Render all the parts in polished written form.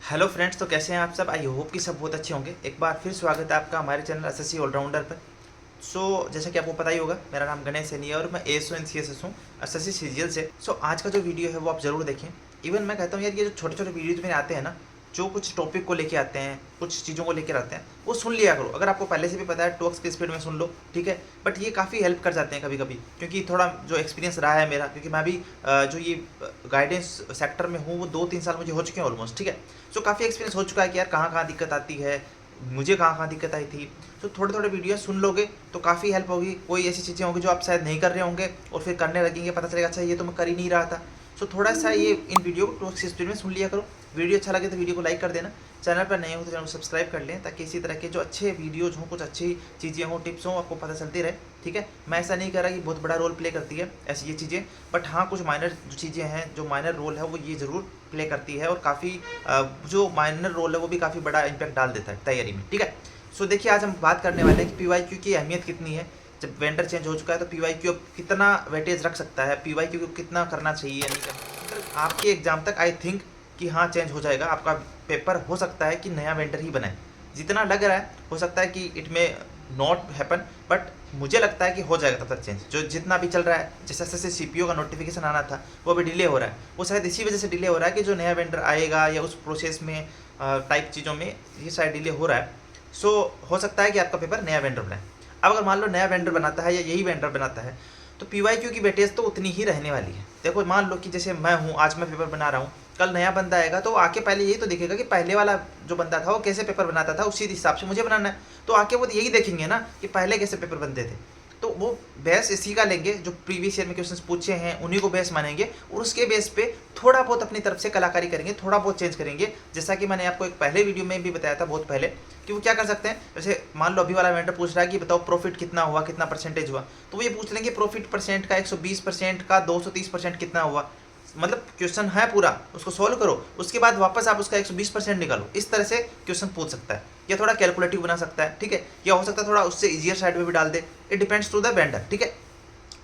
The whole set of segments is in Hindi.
हेलो फ्रेंड्स, तो कैसे हैं आप सब। आई होप कि सब बहुत अच्छे होंगे। एक बार फिर स्वागत है आपका हमारे चैनल एसएससी ऑलराउंडर पर। जैसा कि आपको पता ही होगा, मेरा नाम गणेश सैनी है और मैं एएसओ एंड सीएसएस हूँ एसएससी सीजीएल से। आज का जो वीडियो है वो आप ज़रूर देखें। इवन मैं कहता हूँ यार, ये जो छोटे छोटे वीडियोज में आते हैं ना, जो कुछ टॉपिक को लेके आते हैं, कुछ चीज़ों को लेकर आते हैं, वो सुन लिया करो। अगर आपको पहले से भी पता है 2x की स्पीड में सुन लो, ठीक है। बट ये काफ़ी हेल्प कर जाते हैं कभी कभी, क्योंकि थोड़ा जो एक्सपीरियंस रहा है मेरा, क्योंकि मैं भी जो ये गाइडेंस सेक्टर में हूँ वो 2-3 साल मुझे हो चुके हैं ऑलमोस्ट, ठीक है। काफ़ी एक्सपीरियंस हो चुका है कि यार कहाँ कहाँ दिक्कत आती है, मुझे कहाँ कहाँ दिक्कत आई थी। थोड़े थोड़े वीडियो सुन लोगे तो काफ़ी हेल्प होगी। कोई ऐसी चीज़ें होंगी जो आप शायद नहीं कर रहे होंगे और फिर करने लगेंगे, पता चलेगा अच्छा ये तो मैं कर ही नहीं रहा था। थोड़ा सा ये इन वीडियो को 2x स्पीड में सुन लिया करो। वीडियो अच्छा लगे तो वीडियो को लाइक कर देना। चैनल पर नए हो तो चैनल को सब्सक्राइब कर लें, ताकि इसी तरह के जो अच्छे वीडियोज़ हों, कुछ अच्छी चीज़ें हों, टिप्स हों, आपको पता चलती रहे, ठीक है। मैं ऐसा नहीं कर रहा कि बहुत बड़ा रोल प्ले करती है ऐसी ये चीज़ें, बट हाँ कुछ माइनर जो चीज़ें हैं, जो माइनर रोल है वो ये ज़रूर प्ले करती है, और काफ़ी जो माइनर रोल है वो भी काफ़ी बड़ा इम्पैक्ट डाल देता है तैयारी में, ठीक है। देखिए, आज हम बात करने वाले हैं कि पीवाईक्यू की अहमियत कितनी है। जब वेंडर चेंज हो चुका है तो पीवाईक्यू अब कितना वेटेज रख सकता है, पीवाईक्यू को कितना करना चाहिए या नहीं करना। आपके एग्जाम तक आई थिंक कि हाँ चेंज हो जाएगा आपका पेपर। हो सकता है कि नया वेंडर ही बनाए, जितना लग रहा है हो सकता है कि इट में नॉट हैपन, बट मुझे लगता है कि हो जाएगा तब तक चेंज। जो जितना भी चल रहा है, जैसे जैसे सीपीओ का नोटिफिकेशन आना था वो अभी डिले हो रहा है, वो शायद इसी वजह से डिले हो रहा है कि जो नया वेंडर आएगा या उस प्रोसेस में टाइप चीज़ों में ये शायद डिले हो रहा है। हो सकता है कि आपका पेपर नया वेंडर बनाए। अब अगर मान लो नया वेंडर बनाता है या यही वेंडर बनाता है, तो पीवाईक्यू की वेटेज तो उतनी ही रहने वाली है। देखो, मान लो कि जैसे मैं हूँ, आज मैं पेपर बना रहा हूँ, कल नया बंदा आएगा तो आके पहले यही तो देखेगा कि पहले वाला जो बंदा था वो कैसे पेपर बनाता था, उसी हिसाब से मुझे बनाना है। तो आके वो यही देखेंगे ना कि पहले कैसे पेपर बनते थे। तो वो बेस इसी का लेंगे, जो प्रीवियस ईयर में क्वेश्चंस पूछे हैं उन्हीं को बेस मानेंगे, और उसके बेस पे थोड़ा बहुत अपनी तरफ से कलाकारी करेंगे, थोड़ा बहुत चेंज करेंगे। जैसा कि मैंने आपको एक पहले वीडियो में भी बताया था, बहुत पहले, कि वो क्या कर सकते हैं। जैसे मान लो अभी वाला वेंडर पूछ रहा है कि बताओ प्रॉफिट कितना हुआ, कितना परसेंटेज हुआ, तो वो ये पूछ लेंगे प्रॉफिट परसेंट का 120% का 230% कितना हुआ। मतलब क्वेश्चन है पूरा, उसको सॉल्व करो, उसके बाद वापस आप उसका 120% निकालो। इस तरह से क्वेश्चन पूछ सकता है, या थोड़ा कैलकुलेटिव बना सकता है, ठीक है। या हो सकता है थोड़ा उससे इजियर साइड में भी डाल दे। It depends to the vendor, ठीक है।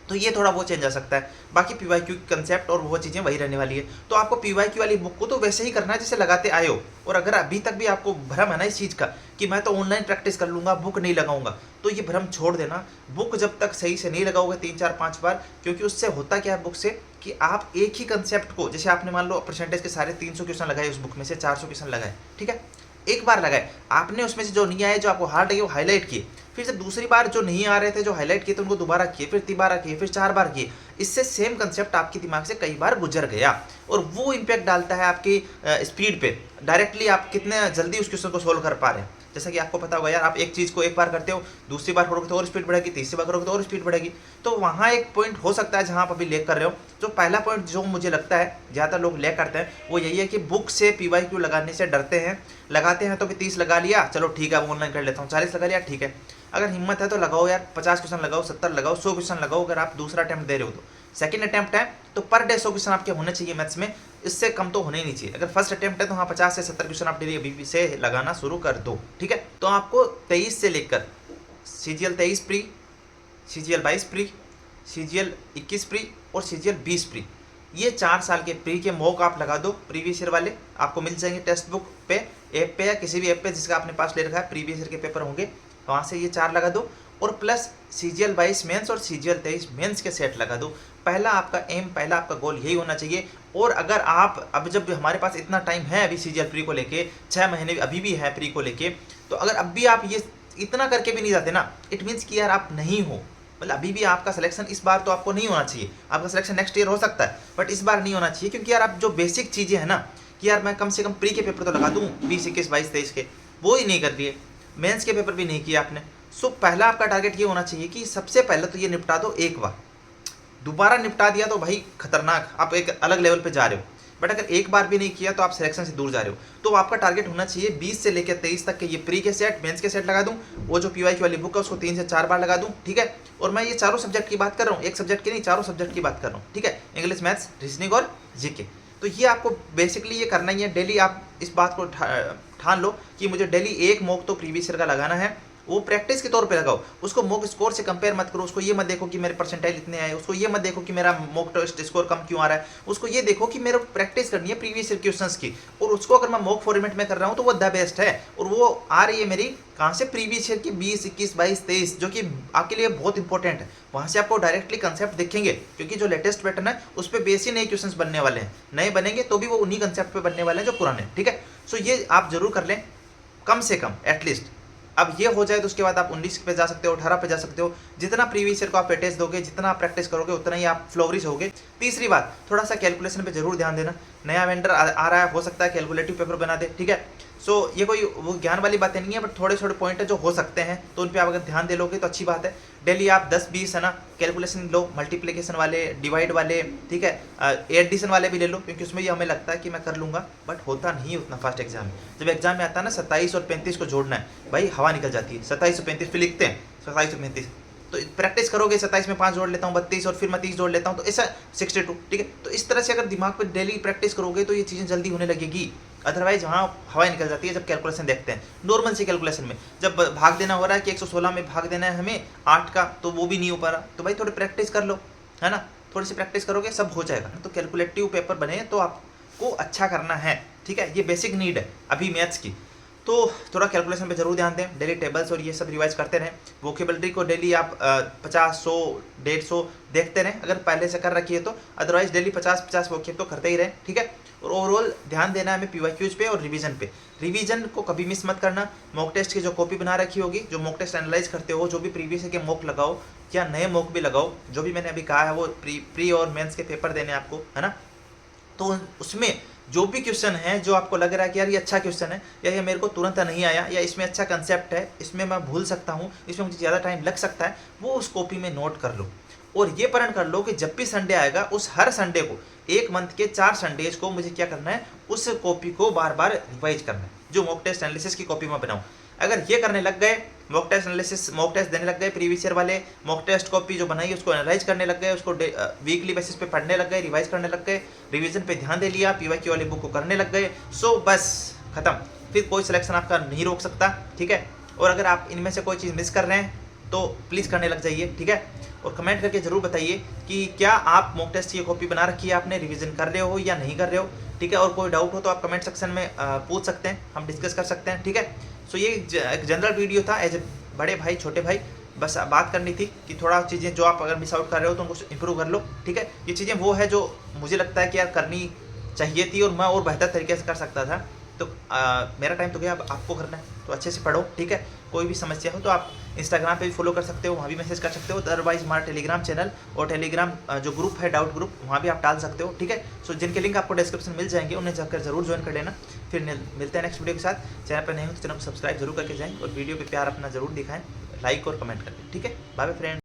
तो ये थोड़ा बहुत चेंज आ सकता है। बाकी पीवाईक्यू की कंसेप्ट और वो चीज़ें वही रहने वाली है। तो आपको पीवाईक्यू वाली बुक को तो वैसे ही करना है जैसे लगाते आए हो। और अगर अभी तक भी आपको भ्रम है ना इस चीज़ का कि मैं तो ऑनलाइन प्रैक्टिस कर लूँगा, बुक नहीं लगाऊंगा, तो ये भ्रम छोड़ देना। बुक जब तक सही से नहीं लगाओगे 3-4-5 बार, क्योंकि उससे होता क्या है बुक से, कि आप एक ही कंसेप्ट को, जैसे आपने मान लो परसेंटेज के सारे 300 क्वेश्चन लगाए, उस बुक में से 400 क्वेश्चन लगाए, ठीक है। एक बार लगाए आपने, उसमें से जो नहीं आए, जो आपको हार्ड लगे, वो हाईलाइट किए। फिर जब दूसरी बार जो नहीं आ रहे थे, जो हाईलाइट किए थे, उनको दोबारा किए, फिर 3 बार किए, फिर 4 बार किए। इससे सेम कंसेप्ट आपके दिमाग से कई बार गुजर गया, और वो इम्पैक्ट डालता है आपकी स्पीड पे। डायरेक्टली आप कितने जल्दी उस क्वेश्चन को सोल्व कर पा रहे हैं। जैसा कि आपको पता होगा यार, आप एक चीज़ को एक बार करते हो, दूसरी बार करोगे तो और स्पीड बढ़ेगी, तीसरी बार करोगे तो और स्पीड बढ़ेगी। तो वहाँ एक पॉइंट हो सकता है जहाँ आप अभी लैग कर रहे हो। जो पहला पॉइंट जो मुझे लगता है ज़्यादा लोग लैग करते हैं, वो यही है कि बुक से पीवाईक्यू लगाने से डरते हैं। लगाते हैं तो कि 30 लगा लिया, चलो ठीक है अब ऑनलाइन कर लेता हूँ, 40 लगा लिया, ठीक है। अगर हिम्मत है तो लगाओ यार, 50 क्वेश्चन लगाओ, 70 लगाओ, 100 क्वेश्चन लगाओ। अगर आप दूसरा अटैम्प्ट दे रहे हो तो सेकंड अटैम्प्ट है तो पर डे 100 क्वेश्चन आपके होने चाहिए मैथ्स में। इससे कम तो होने ही नहीं चाहिए। अगर फर्स्ट अटैम्प्ट है तो हाँ 50 से 70 क्वेश्चन आप डेली अभी से लगाना शुरू कर दो, ठीक है। तो आपको 23 से लेकर CGL 23 pre, CGL 22 pre, CGL 21 pre और CGL 20 प्री, ये 4 साल के प्री के मॉक आप लगा दो। प्रीवियस ईयर वाले आपको मिल जाएंगे टेक्स्ट बुक पे, ऐप पे, या किसी भी ऐप पे जिसका आपने पास ले रखा है, प्रीवियस ईयर के पेपर होंगे, वहाँ से ये 4 लगा दो। और प्लस CGL 22 मेंस और CGL 23 मेंस के सेट लगा दो। पहला आपका एम, पहला आपका गोल यही होना चाहिए। और अगर आप अब, जब हमारे पास इतना टाइम है अभी CGL प्री को लेके, 6 महीने अभी भी है प्री को लेके, तो अगर अब भी आप ये इतना करके भी नहीं जाते ना, इट मीन्स कि यार आप नहीं हो, मतलब अभी भी आपका सिलेक्शन इस बार तो आपको नहीं होना चाहिए। आपका सिलेक्शन नेक्स्ट ईयर हो सकता है, बट इस बार नहीं होना चाहिए। क्योंकि यार आप जो बेसिक चीज़ें हैं ना, कि यार मैं कम से कम प्री के पेपर तो लगा दूँ 20, 21, 22, 23 के, वो ही नहीं कर लिए। मेंस के पेपर भी नहीं किया आपने। पहला आपका टारगेट ये होना चाहिए कि सबसे पहले तो ये निपटा दो एक बार। दोबारा निपटा दिया तो भाई खतरनाक, आप एक अलग लेवल पे जा रहे हो। बट अगर एक बार भी नहीं किया तो आप सिलेक्शन से दूर जा रहे हो। तो आपका टारगेट होना चाहिए 20 से लेकर 23 तक के ये प्री के सेट, मेंस के सेट लगा दूं। वो जो पीवाईक्यू वाली बुक है उसको 3 से 4 बार लगा दूं, ठीक है। और मैं ये चारों सब्जेक्ट की बात कर रहा हूँ, एक सब्जेक्ट की नहीं, चारों सब्जेक्ट की बात कर रहा हूँ, ठीक है। इंग्लिश, मैथ्स, रीजनिंग और जीके। तो ये आपको बेसिकली ये करना ही है। डेली आप इस बात को ठान लो कि मुझे डेली एक मॉक तो प्रीवियस ईयर का लगाना है, वो प्रैक्टिस के तौर पे लगाओ, उसको मॉक स्कोर से कंपेयर मत करो। उसको ये मत देखो कि मेरे परसेंटाइल इतने आए, उसको ये मत देखो कि मेरा मॉक टेस्ट स्कोर कम क्यों आ रहा है। उसको ये देखो कि मेरे प्रैक्टिस करनी है प्रीवियस ईयर क्वेश्चंस की, और उसको अगर मैं मॉक फॉर्मेट में कर रहा हूँ तो वो द बेस्ट है। और वो आ रही है मेरी कहाँ से, प्रीवियस ईयर की 20, 21, 22, 23, जो कि आपके लिए बहुत इंपॉर्टेंट है। वहाँ से आपको डायरेक्टली कंसेप्ट दिखेंगे, क्योंकि जो लेटेस्ट पैटर्न है उस पर बेस ही नए क्वेश्चंस बनने वाले हैं। नए बनेंगे तो भी वो उन्हीं कंसेप्ट पे बनने वाले हैं जो पुराने, ठीक है। सो ये आप जरूर कर लें, कम से कम एटलीस्ट। अब ये हो जाए तो उसके बाद आप 19 पे जा सकते हो, 18 पे जा सकते हो। जितना प्रीवियस ईयर को आप टेस्ट दोगे, जितना आप प्रैक्टिस करोगे, उतना ही आप फ्लोरिश होगे। तीसरी बात, थोड़ा सा कैलकुलेशन पे जरूर ध्यान देना। नया वेंडर आ रहा है, हो सकता है कैलकुलेटिव पेपर बना दे, ठीक है। सो ये कोई वो ज्ञान वाली बातें नहीं है, बट थोड़े छोटे पॉइंट है जो हो सकते हैं, तो उन पर आप अगर ध्यान दे लोगे तो अच्छी बात है। डेली आप 10-20 है ना कैलकुलेशन लो, मल्टीप्लिकेशन वाले, डिवाइड वाले, ठीक है, एडिशन वाले भी ले लो, क्योंकि उसमें ये हमें लगता है कि मैं कर लूंगा, बट होता नहीं उतना फास्ट एग्जाम में। जब एग्जाम में आता है ना 27 और 35 को जोड़ना है, भाई हवा निकल जाती है। 27 और 35 फिर लिखते हैं 27 और 35, तो प्रैक्टिस करोगे 27 में 5 जोड़ लेता हूँ 32, और फिर मैं 30 जोड़ लेता हूँ, तो ऐसा 62, ठीक है। तो इस तरह से अगर दिमाग पर डेली प्रैक्टिस करोगे तो ये चीज़ें जल्दी होने लगेगी। अदरवाइज वहाँ हवा निकल जाती है जब कैलकुलेशन देखते हैं। नॉर्मल सी कैलकुलेशन में जब भाग देना हो रहा है कि 116 में भाग देना है हमें 8 का, तो वो भी नहीं हो पा रहा, तो भाई थोड़ी प्रैक्टिस कर लो, है ना। थोड़ी सी प्रैक्टिस करोगे सब हो जाएगा। तो कैलकुलेटिव पेपर बने तो आपको अच्छा करना है, ठीक है। ये बेसिक नीड है अभी मैथ्स की, तो थोड़ा कैलकुलेशन पे जरूर ध्यान दें। डेली टेबल्स और ये सब रिवाइज करते रहें। वोकेबलरी को डेली आप 50, 100, 150 देखते रहें अगर पहले से कर रखी है तो। अदरवाइज डेली 50-50 वोकेब तो करते ही रहें, ठीक है। और ओवरऑल ध्यान देना है हमें PYQs पे और रिवीजन पे। रिवीजन को कभी मिस मत करना। मॉक टेस्ट की जो कॉपी बना रखी होगी, जो मॉक टेस्ट एनालाइज करते हो, जो भी प्रीवियस के मॉक लगाओ या नए मॉक भी लगाओ, जो भी मैंने अभी कहा है वो प्री और मेंस के पेपर देने आपको, है ना। तो उसमें जो भी क्वेश्चन है जो आपको लग रहा है कि यार ये अच्छा क्वेश्चन है, या ये मेरे को तुरंत नहीं आया, या इसमें अच्छा कंसेप्ट है, इसमें मैं भूल सकता हूँ, इसमें मुझे ज़्यादा टाइम लग सकता है, वो उस कॉपी में नोट कर लो। और ये प्रण कर लो कि जब भी संडे आएगा उस हर संडे को, एक मंथ के 4 संडेज को मुझे क्या करना है, उस कॉपी को बार बार रिवाइज करना है, जो मॉक टेस्ट एनालिसिस की कॉपी में बनाऊँ। अगर ये करने लग गए, mock test analysis, mock test देने लग गए, प्रीवियस ईयर वाले मॉक टेस्ट कॉपी जो बनाई उसको एनालाइज करने लग गए, उसको वीकली बेसिस पे पढ़ने लग गए, रिवाइज करने लग गए, रिवीजन पे ध्यान दे लिया, PYQ वाली बुक को करने लग गए, सो बस खत्म। फिर कोई सिलेक्शन आपका नहीं रोक सकता, ठीक है। और अगर आप इनमें से कोई चीज़ मिस कर रहे हैं तो प्लीज़ करने लग जाइए, ठीक है। और कमेंट करके जरूर बताइए कि क्या आप मॉक टेस्ट की कॉपी बना रखी है, आपने रिवीजन कर रहे हो या नहीं कर रहे हो, ठीक है। और कोई डाउट हो तो आप कमेंट सेक्शन में पूछ सकते हैं, हम डिस्कस कर सकते हैं, ठीक है। सो ये एक जनरल वीडियो था एज ए बड़े भाई छोटे भाई, बस बात करनी थी कि थोड़ा चीज़ें जो आप अगर मिस आउट कर रहे हो तो उनको इम्प्रूव कर लो, ठीक है। ये चीज़ें वो है जो मुझे लगता है कि यार करनी चाहिए थी और मैं और बेहतर तरीके से कर सकता था। तो मेरा टाइम तो गया, अब आपको करना है, तो अच्छे से पढ़ो, ठीक है। कोई भी समस्या हो तो आप इंस्टाग्राम पे भी फॉलो कर सकते हो, वहाँ भी मैसेज कर सकते हो। अदरवाइज हमारा टेलीग्राम चैनल और टेलीग्राम जो ग्रुप है, डाउट ग्रुप, वहाँ भी आप डाल सकते हो, ठीक है। सो जिनके लिंक आपको डिस्क्रिप्शन मिल जाएंगे उन्हें जाकर जरूर ज्वाइन कर लेना। फिर मिलते हैं नेक्स्ट वीडियो के साथ। चैनल पर नहीं हो तो चैनल को सब्सक्राइब जरूर करके जाएँ और वीडियो पे प्यार अपना जरूर दिखाएं, लाइक और कमेंट करें, ठीक है। Bye bye friend.